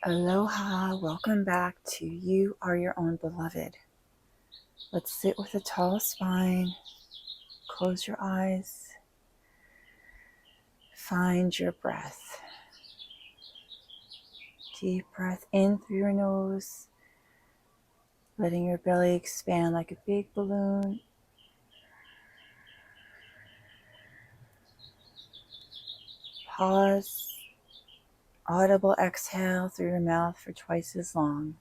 Aloha, welcome back to You Are Your Own Beloved. Let's sit with a tall spine, close your eyes, find your breath. Deep breath in through your nose, letting your belly expand like a big balloon. Pause, audible exhale through your mouth for twice as long.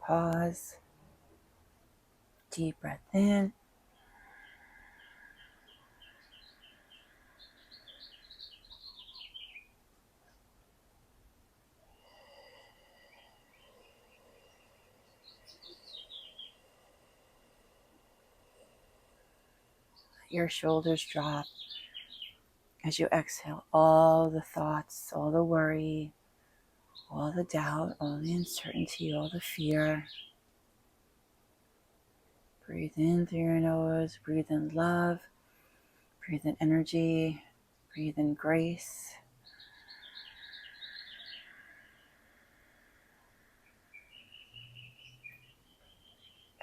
Pause, deep breath in. Let your shoulders drop as you exhale all the thoughts, all the worry, all the doubt, all the uncertainty, all the fear. Breathe in through your nose, breathe in love, breathe in energy, breathe in grace.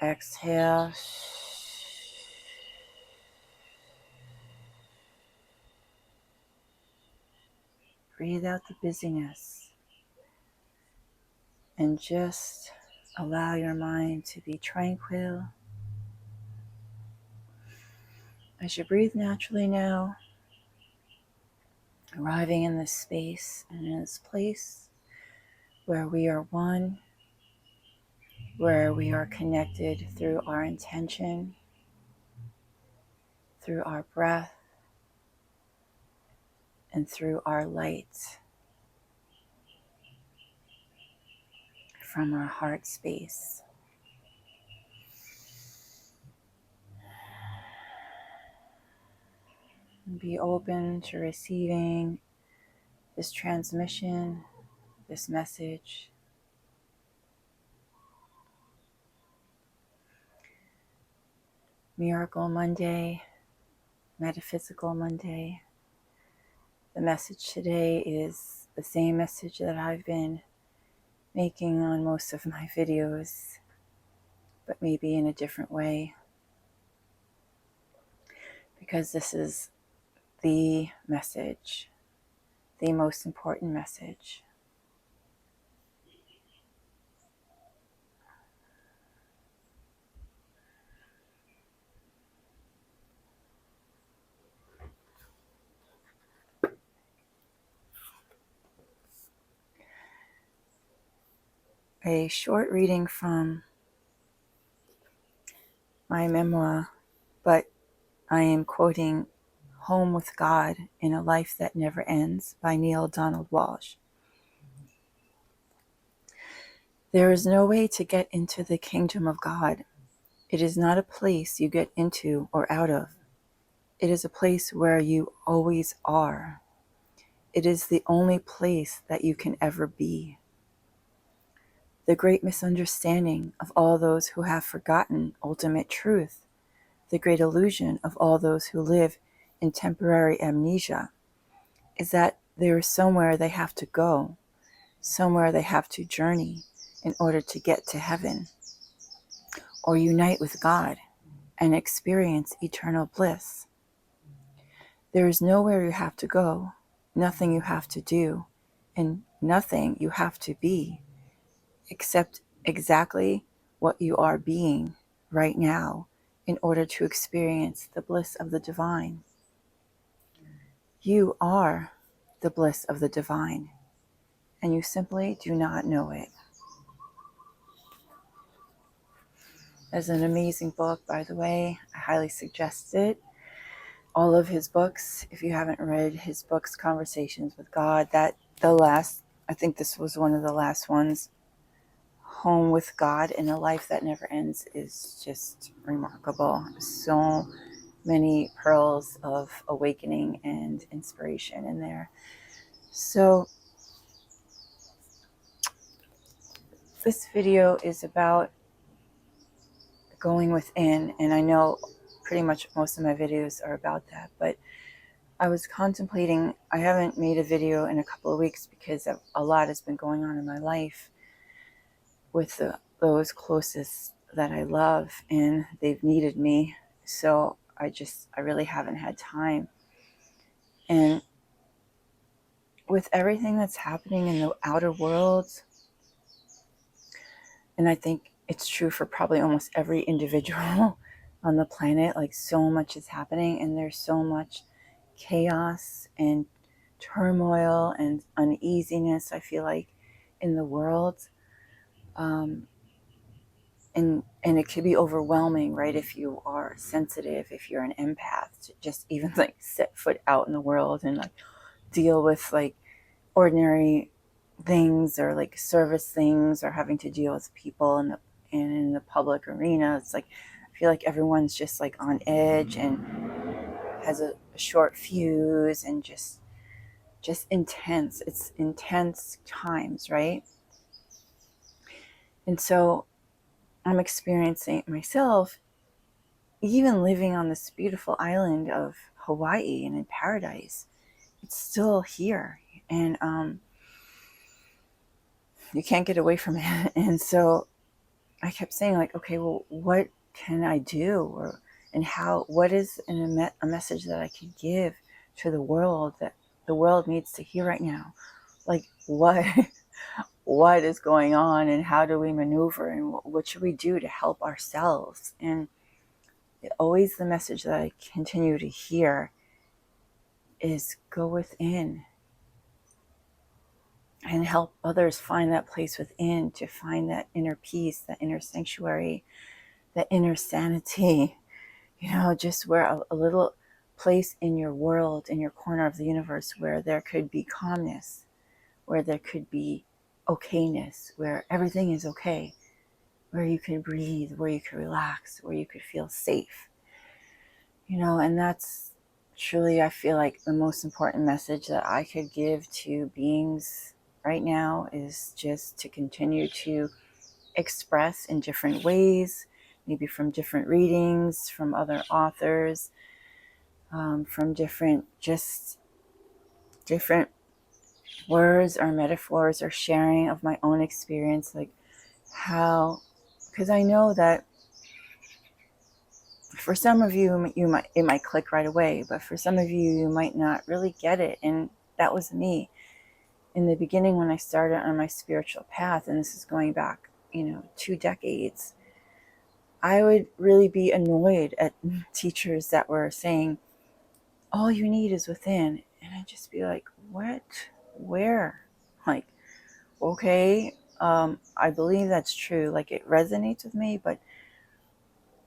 Exhale. Breathe out the busyness and just allow your mind to be tranquil. As you breathe naturally now, arriving in this space and in this place where we are one, where we are connected through our intention, through our breath, and through our light from our heart space. And be open to receiving this transmission, this message. Miracle Monday, Metaphysical Monday. The message today is the same message that I've been making on most of my videos, but maybe in a different way, because this is the message, the most important message. A short reading from my memoir, but I am quoting Home with God in a Life That Never Ends by Neil Donald Walsh. There is no way to get into the kingdom of God. It is not a place you get into or out of. It is a place where you always are. It is the only place that you can ever be. The great misunderstanding of all those who have forgotten ultimate truth, the great illusion of all those who live in temporary amnesia, is that there is somewhere they have to go, somewhere they have to journey in order to get to heaven, or unite with God and experience eternal bliss. There is nowhere you have to go, nothing you have to do, and nothing you have to be, except exactly what you are being right now in order to experience the bliss of the divine. You are the bliss of the divine, and you simply do not know it. It's an amazing book, by the way. I highly suggest it. All of his books, if you haven't read his books, Conversations with God, I think this was one of the last ones, Home with God in a Life That Never Ends, is just remarkable. So many pearls of awakening and inspiration in there. So this video is about going within, and I know pretty much most of my videos are about that. But I was contemplating, I haven't made a video in a couple of weeks because a lot has been going on in my life with those closest that I love, and they've needed me. So I really haven't had time. And with everything that's happening in the outer world, and I think it's true for probably almost every individual on the planet, like so much is happening and there's so much chaos and turmoil and uneasiness, I feel like, in the world. And it can be overwhelming, right? If you are sensitive, if you're an empath, to just even like set foot out in the world and like deal with like ordinary things or like service things or having to deal with people in the public arena. It's like I feel like everyone's just like on edge and has a short fuse and just intense. It's intense times, right? And so I'm experiencing it myself, even living on this beautiful island of Hawaii and in paradise. It's still here, and you can't get away from it. And so I kept saying, like, okay, well, what can I do, and how? What is a message that I could give to the world that the world needs to hear right now? Like, what what is going on, and how do we maneuver, and what should we do to help ourselves? And always the message that I continue to hear is go within and help others find that place within, to find that inner peace, that inner sanctuary, that inner sanity, just where a little place in your world, in your corner of the universe, where there could be calmness, where there could be okayness, where everything is okay, where you can breathe, where you can relax, where you could feel safe. And that's truly, I feel like, the most important message that I could give to beings right now, is just to continue to express in different ways, maybe from different readings, from other authors, from different words or metaphors or sharing of my own experience, like how, because I know that for some of you, it might click right away, but for some of you, you might not really get it. And that was me in the beginning when I started on my spiritual path, and this is going back, 2 decades. I would really be annoyed at teachers that were saying, all you need is within. And I'd just be like, what? Where? Like, okay, I believe that's true. Like, it resonates with me, but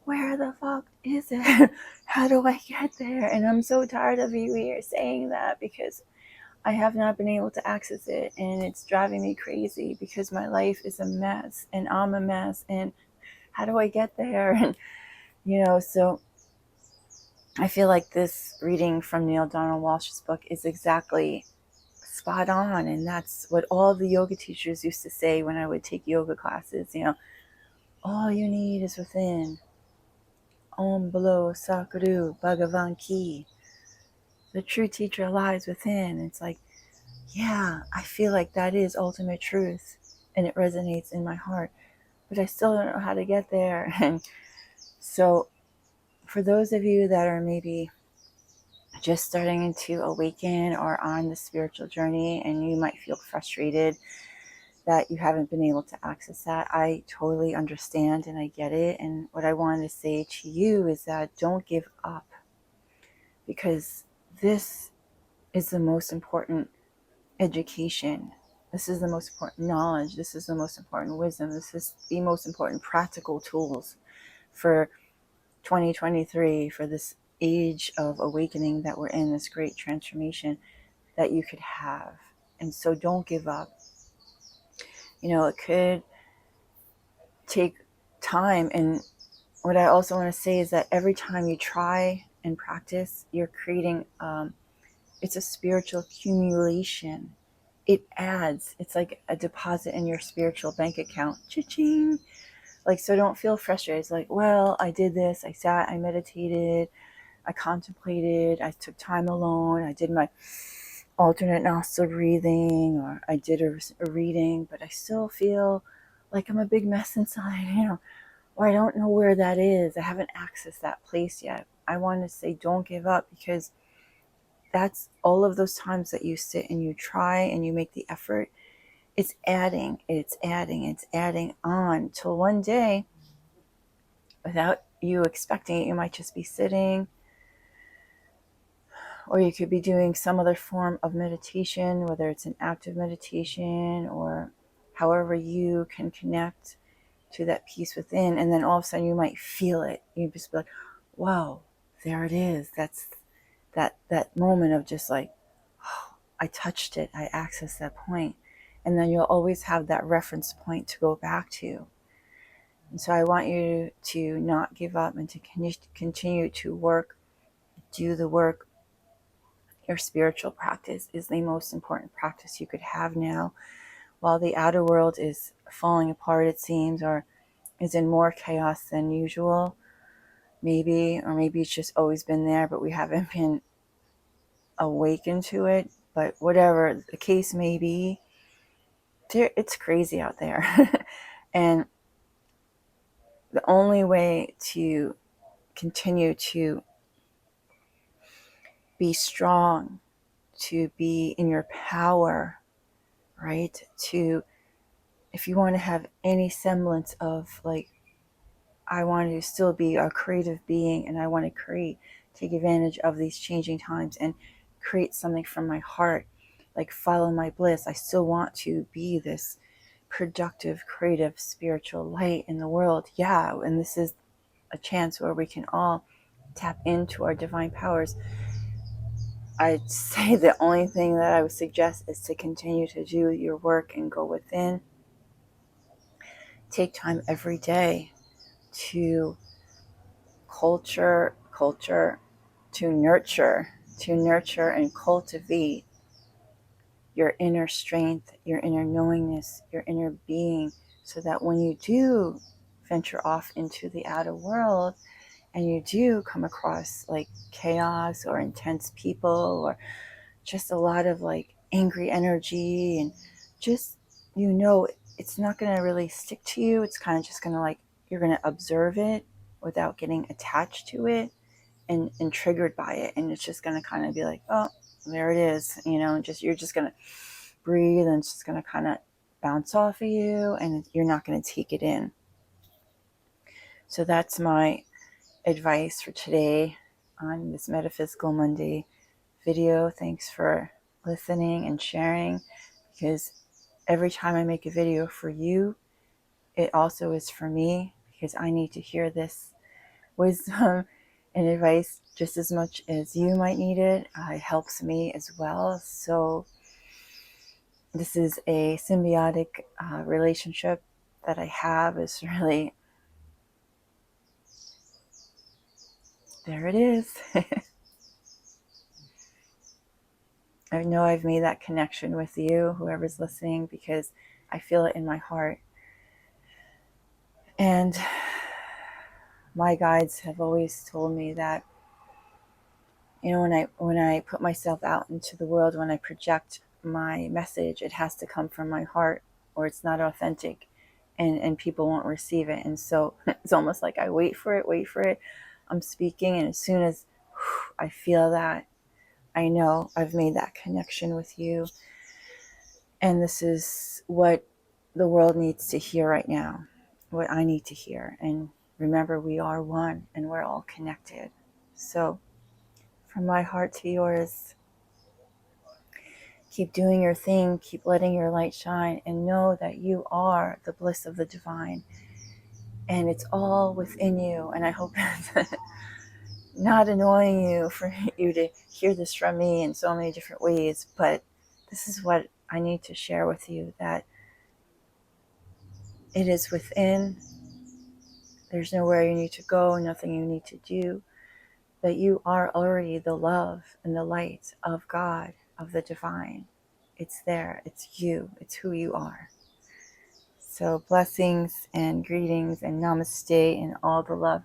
where the fuck is it? How do I get there? And I'm so tired of you here saying that, because I have not been able to access it, and it's driving me crazy because my life is a mess and I'm a mess, and how do I get there? And so I feel like this reading from Neale Donald Walsh's book is exactly spot on, and that's what all the yoga teachers used to say when I would take yoga classes. All you need is within. Om Below Sakuru Bhagavan Ki. The true teacher lies within. It's like, yeah, I feel like that is ultimate truth, and it resonates in my heart, but I still don't know how to get there. And so for those of you that are maybe just starting to awaken or on the spiritual journey, and you might feel frustrated that you haven't been able to access that, I totally understand and I get it. And what I wanted to say to you is that don't give up, because this is the most important education. This is the most important knowledge. This is the most important wisdom. This is the most important practical tools for 2023, for this age of awakening that we're in, this great transformation that you could have. And so don't give up. It could take time. And what I also want to say is that every time you try and practice, you're creating, it's a spiritual accumulation. It adds, it's like a deposit in your spiritual bank account. Cha-ching! So don't feel frustrated. It's like, well, I did this, I sat, I meditated, I contemplated, I took time alone, I did my alternate nostril breathing, or I did a reading, but I still feel like I'm a big mess inside, or I don't know where that is. I haven't accessed that place yet. I want to say don't give up, because that's all of those times that you sit and you try and you make the effort. It's adding on till one day, without you expecting it, you might just be sitting, or you could be doing some other form of meditation, whether it's an active meditation or however you can connect to that peace within. And then all of a sudden you might feel it. You just be like, wow, there it is. That's that moment of just like, oh, I touched it. I accessed that point. And then you'll always have that reference point to go back to. And so I want you to not give up and to continue to work, do the work. Your spiritual practice is the most important practice you could have now. While the outer world is falling apart, it seems, or is in more chaos than usual, maybe, or maybe it's just always been there, but we haven't been awakened to it. But whatever the case may be, it's crazy out there. And the only way to continue to be strong, to be in your power, right? If you want to have any semblance of like, I want to still be a creative being, and I want to take advantage of these changing times and create something from my heart, like follow my bliss. I still want to be this productive, creative, spiritual light in the world. Yeah, and this is a chance where we can all tap into our divine powers. I'd say the only thing that I would suggest is to continue to do your work and go within. Take time every day to to nurture and cultivate your inner strength, your inner knowingness, your inner being, so that when you do venture off into the outer world and you do come across like chaos or intense people or just a lot of like angry energy, and just, it's not going to really stick to you. It's kind of just going to like, you're going to observe it without getting attached to it and triggered by it. And it's just going to kind of be like, oh, there it is, and you're just going to breathe, and it's just going to kind of bounce off of you, and you're not going to take it in. So that's my advice for today on this Metaphysical Monday video. Thanks for listening and sharing, because every time I make a video for you, it also is for me, because I need to hear this wisdom and advice just as much as you might need it. It helps me as well. So this is a symbiotic relationship that I have. Is really, there it is. I know I've made that connection with you, whoever's listening, because I feel it in my heart. And my guides have always told me that, when I put myself out into the world, when I project my message, it has to come from my heart, or it's not authentic, and people won't receive it. And so it's almost like I wait for it. I'm speaking, and as soon as I feel that, I know I've made that connection with you. And this is what the world needs to hear right now, what I need to hear. And remember, we are one, and we're all connected. So from my heart to yours, keep doing your thing, keep letting your light shine, and know that you are the bliss of the divine. And it's all within you. And I hope it's not annoying you for you to hear this from me in so many different ways, but this is what I need to share with you, that it is within. There's nowhere you need to go, nothing you need to do, that you are already the love and the light of God, of the divine. It's there. It's you. It's who you are. So blessings and greetings and namaste and all the love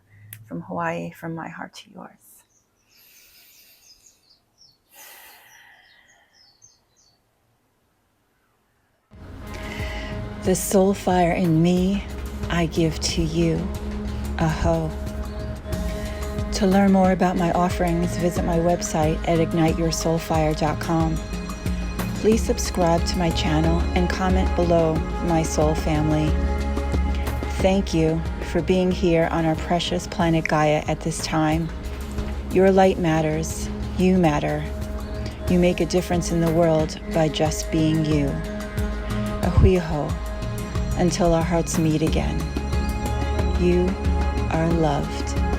from Hawaii, from my heart to yours. The soul fire in me, I give to you. Aho. To learn more about my offerings, visit my website at igniteyoursoulfire.com. Please subscribe to my channel and comment below, my soul family. Thank you for being here on our precious planet Gaia at this time. Your light matters. You matter. You make a difference in the world by just being you. Ahuiho. Until our hearts meet again. You are loved.